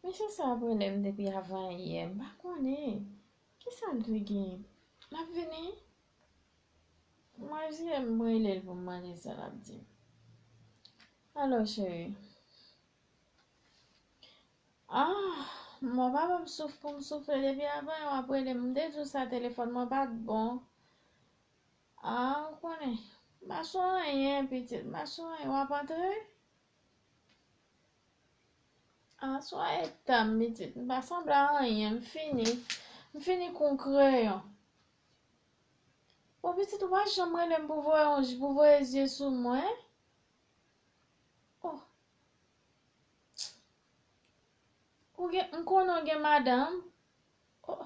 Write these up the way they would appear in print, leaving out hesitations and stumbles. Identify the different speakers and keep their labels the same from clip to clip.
Speaker 1: Mais c'est ça problème depuis avant hier. Bah connais. Qui ça me dit? M'a venu. Moi j'aime moi il est pour manger ça la dit. Alors chérie. Ah, mon papa me souffle pour me souffler depuis avant. Après il me dit tout ça téléphone moi pas bon. Ah, on connaît. Ma soeur rien petite. Ma soeur on va pas entrer. Ah, soir tam petite. Pas semblant rien. Fini. Fini concret. Bon petite, ouais, j'aimerais le pouvoir les yeux sous moi. Oh, ou konon gen madame. Oh,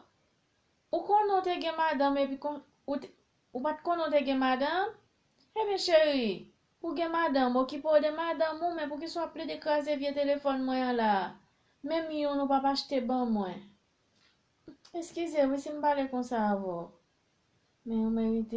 Speaker 1: ou konon te gen madame et puis ou pat konon te gen madame. Eh bien chérie, ou gen madame, ou ki pou de madame ou mais pour ki soit plus de krasé vieux téléphone moi là. Même yon ou pas acheter ban moi. Excusez, oui, si me parle comme ça avant. Mais on mérite.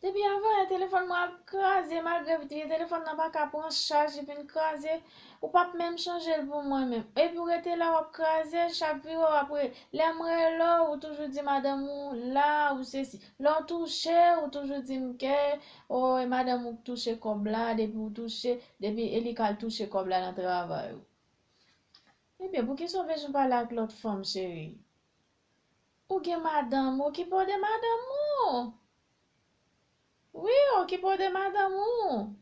Speaker 1: Depuis avant, le téléphone m'a crasé, malgré que le téléphone n'a pas qu'à prendre charge, et puis crasé, ou pas même changer pour moi-même. Et puis, rester là, ou crasé, chaque jour, après, l'aimerait là, ou toujours dit madame ou là, ou ceci. L'on touché, ou toujours dit que, oh, et madame ou touché comme là, depuis ou touché, depuis, elle a touché comme là dans le travail. Eh bien, pour qui sauver, je parle avec l'autre femme, chérie? Ou que madame, ou qui peut de madame ou? Oui, ou qui peut de madame ou?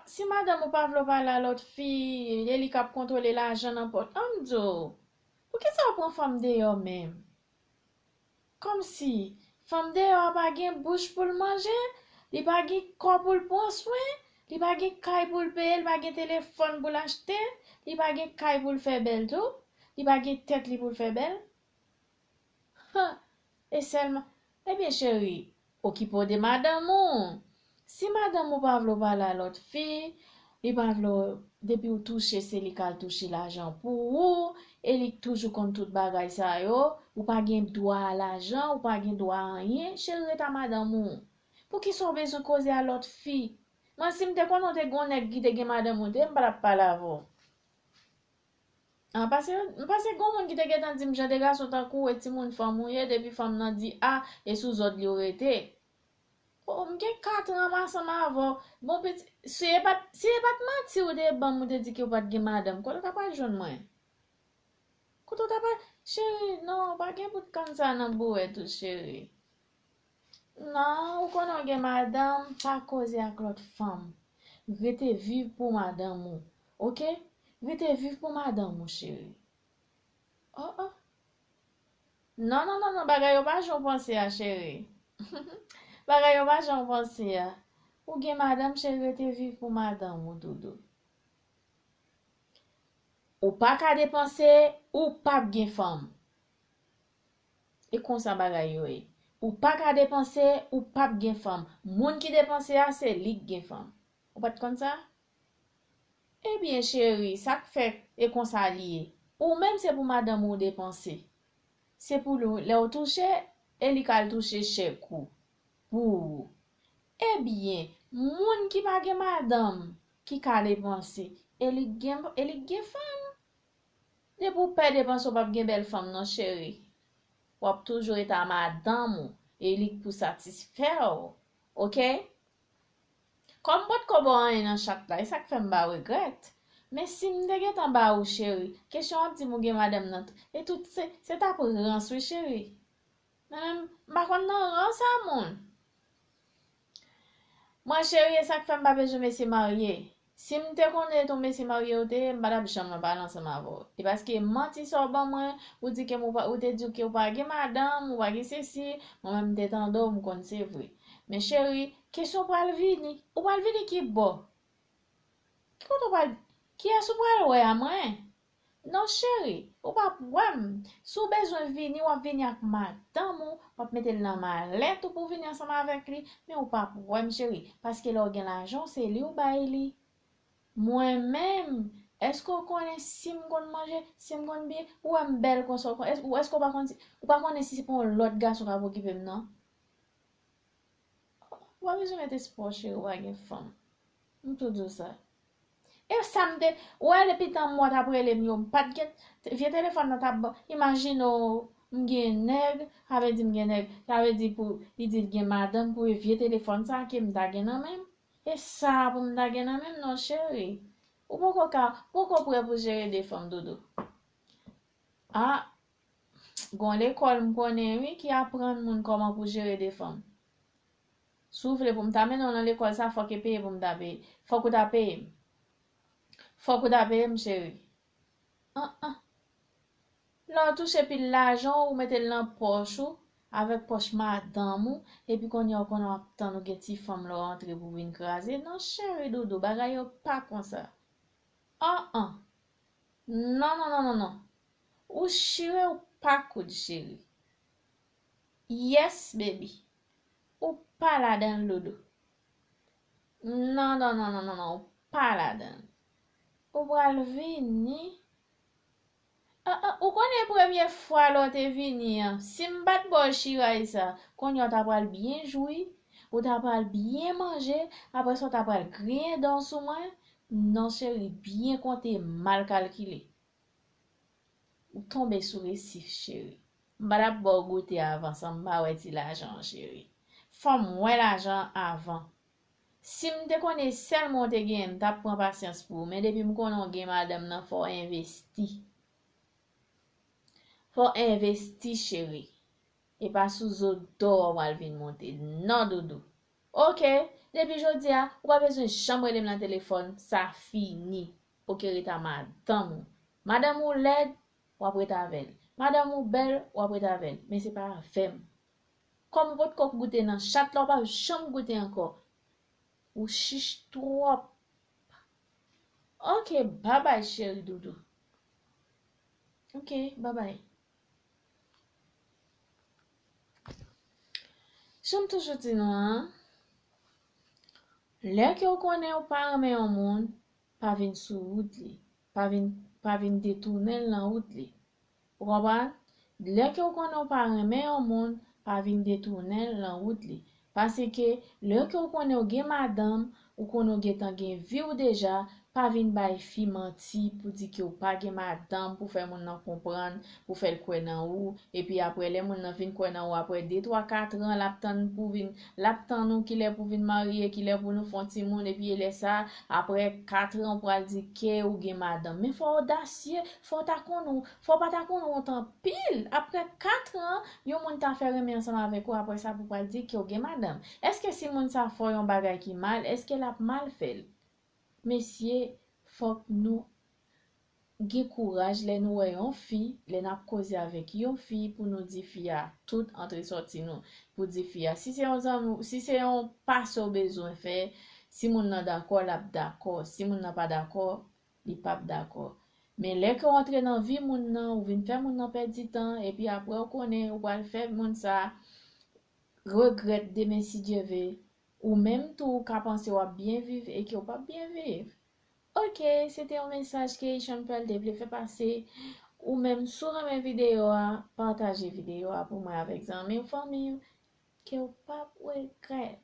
Speaker 1: Si madame ou pa vlo pale a lot fi, li kap kontrole l'ajan nan pot, amdzo, pou ki sa ou pran fam de yo men? Kom si, fam de yo pa gen bouche pou l'manje, li pa gen kor pou l'pon soin, li pa gen kay pou l'peye, li pa gen telefon pou l'achete, li pa gen kay pou l'fe bel tou, li pa gen tet li pou l'fe bel. Ha, e selman, ebyen chéri, okipo de madame ou. Si madame ou pa vlo pale a lot fi, li pa vlo, depi ou touche se li kal touche l'ajan pou ou, e li toujou kon tout bagay sa yo, ou pa gen dwa l'ajan, ou pa gen dwa anyen, chéri ta madame ou. Pou ki son bezou koze a lot fi? Man si mte konon te gonek gite gen madame ou, te mbra pale avon. Mpase gon moun ki te getan di mjade ga sotan kou eti moun fam mouye depi fam nan di a e sou zot li orete. O mge 4 an masan avon. Bon peti, si e pat mati ou de ban mou te di ki ou pat gen madame, koto ta pa joun mwen? Koto ta pa, chéri, non, pa gen pout kansa nan bou etou chéri. Non, ou konon gen madame, pa koze ak lot fam. Rete viv pou madame ou, ok? Rete viv pou madame ou chéri. Oh, oh. Non, non, non, non, bagay yo pa joun pense ya, chéri. Bagay yo pa joun pense ya. Ou gen madame, chéri, te viv pou madame ou doudou. Ou pa ka depanse, ou pa gen fam. E konsa bagay yo e. Ou pa ka depanse, ou pa gen fam. Moun ki depanse ya, se lik gen fam. Ou pat kon sa? Ebyen, chéri, sak fe e konsa liye. Ou menm se pou madame ou depanse. Se pou le ou touche, e li kal touche chekou. Pou. Ebyen, moun ki pa gen madame, ki ka depanse, e li gen fam. De pou pe depanse ou pap gen bel fam nan chéri. Wap toujou eta madame ou, e li pou satisfè ou. Ok? Kom bot kobo an nan chak la, e sak fe mba regret. Men si mde get an ba ou chéri, kesyon ap di mou gen madame nan, e tout se ta pou ranswe chéri. Men bakon nan rans a moun. Moi chéri, e sak fe mba bejou mesi marye. Si mte konde ton mesi marye ou te, mba da bicham nan balanse ma vo. E paske manti so ban mwen, ou di ke ou te di ke ou pa gen madame, ou pa gen sesi, mwen mte tando mou kon se vwe. Men chéri, kesyon pral vini, ou pral vini ki bo? Ki koto pral Ki a sou pral wè a mwen? Non chéri, ou pa pouwem. Sou bezwen vini, wap vini ak madame ou, wap metel nan malet ou pou vini ansama avèk li, men ou pa pouwem chéri, paske lò gen l'ajan, se li ou bay li. Mwen mèm, esko konen si m kon manje, si m kon biye, ou am bel kon so kon, ou esko pa konen si pon lot gas ou ka pou kipem nan? Wap bezwen mette sport chéri, wap gen fam. M tout dou sa. E samedi, ouais, depuis tant mois après les mieux, pas de get, vieux téléphone dans ta bo. Imagine, m'gen nèg, avait dit m'gen nèg, avait dit pour, il dit gen madame pour vieux téléphone ça qui m'da gen nan même. Et ça pour m'da gen nan même non chéri. Ou pourquoi pour gérer des femmes dodo? Ah, gon l'école m'konne oui qui apprend moun comment pour gérer des femmes. Souffle pour m'tamener dans l'école ça faut que payer pour m'taper. Faut que t'a payer. Faut que t'a payer m'chéri. Ah ah. Là, touche pile l'argent ou mettez dans poche ou avec poche madame ou et puis qu'on y a qu'on a tant nous geti femme là rentrer pour venir craser. Non chéri dodo, bagay yo pas comme ça. Ah ah. Non non non non non. Ou chéri ou pas coup de chéri. Yes baby. Ou pas là dans dodo. Non non non non non non, ou pas là dedans. Ou pral venir. Ou konen première fois là te vini an, si m'bat bol chiray sa, kon yo ta pral bien joui, ou ta pral bien manger, après ça ta pral grien dans sou mwen, non chéri, bien compté, mal calculé. Ou tombe sou resif chéri. M'ba bo goûter avant ça, m'ba wè ti l'argent chéri. Fòm wè l'argent avant. Si m'te konen seulement te gen, m'ta pran patience pour, mais depuis m'konon gen madame nan fò investi. Faut investir chéri. Et pas sous zot d'or ou vin monter. Non doudou. Ok, depuis jodi a, ou pas besoin chambre dans le téléphone, ça fini. Ok, reta madame. Madame ou laide, ou après ta vel. Madame ou belle, ou après ta vel. Mais c'est pas femme. Comme votre coq goûter dans chat là, pas chambre goûter encore. Ou chiche trop. Ok, bye bye chéri doudou. Ok, bye bye. J'aime toujours dire non, hein? Lè ke ou konen ou pa reme yon moun, pa vin sou wout li. Pa vin detounen lan wout li. Ou kompran? Lè ke ou konen ou pa reme yon moun, pa vin detounen lan wout li. Pase ke lè ke ou konen ou gen madame, ou konen ou gen tan gen vi ou deja, pa vin bay fi manti pou di ki ou pa gen madame pou fè moun nan kompran, pou fè l kwen nan ou, e pi apre le moun nan vin kwen nan ou apre 2, 3, 4 an laptan pou vin, laptan nou ki lè pou vin mariye, ki lè pou nou fon ti moun, e pi lè sa, apre 4 an pou al di ke ou gen madame. Men fò odasye, fò ta kon ou, fò pa ta kon ou tan pil, apre 4 an, yon moun ta fè reme ansan avèk ou, apre sa pou al di ke ou gen madame. Eske si moun sa fò yon bagay ki mal, eske la mal fèl? Mesye, fòk nou ge kouraj lè nou wè yon fi, lè nap koze avèk yon fi pou nou di fiya tout entre sorti nou. Pou di fiya, si se yon pas ou bezon fè, si moun nan d'akor, lap d'akor. Si moun nan pa d'akor, li pap d'akor. Men lè ke rentre nan vi moun nan, ou vin fè moun nan perdi tan, e pi apre ou konen, ou wal fè moun sa, regret demen si Dieu veut. Ou même tout ka pense wap bien vivre et ki ou pas bien vivre. Ok, c'était un message que Ishan Pearl devait faire passer. Ou même sur mes vidéos, partager vidéo pour moi avec amis ou famille. Que ou pas regret.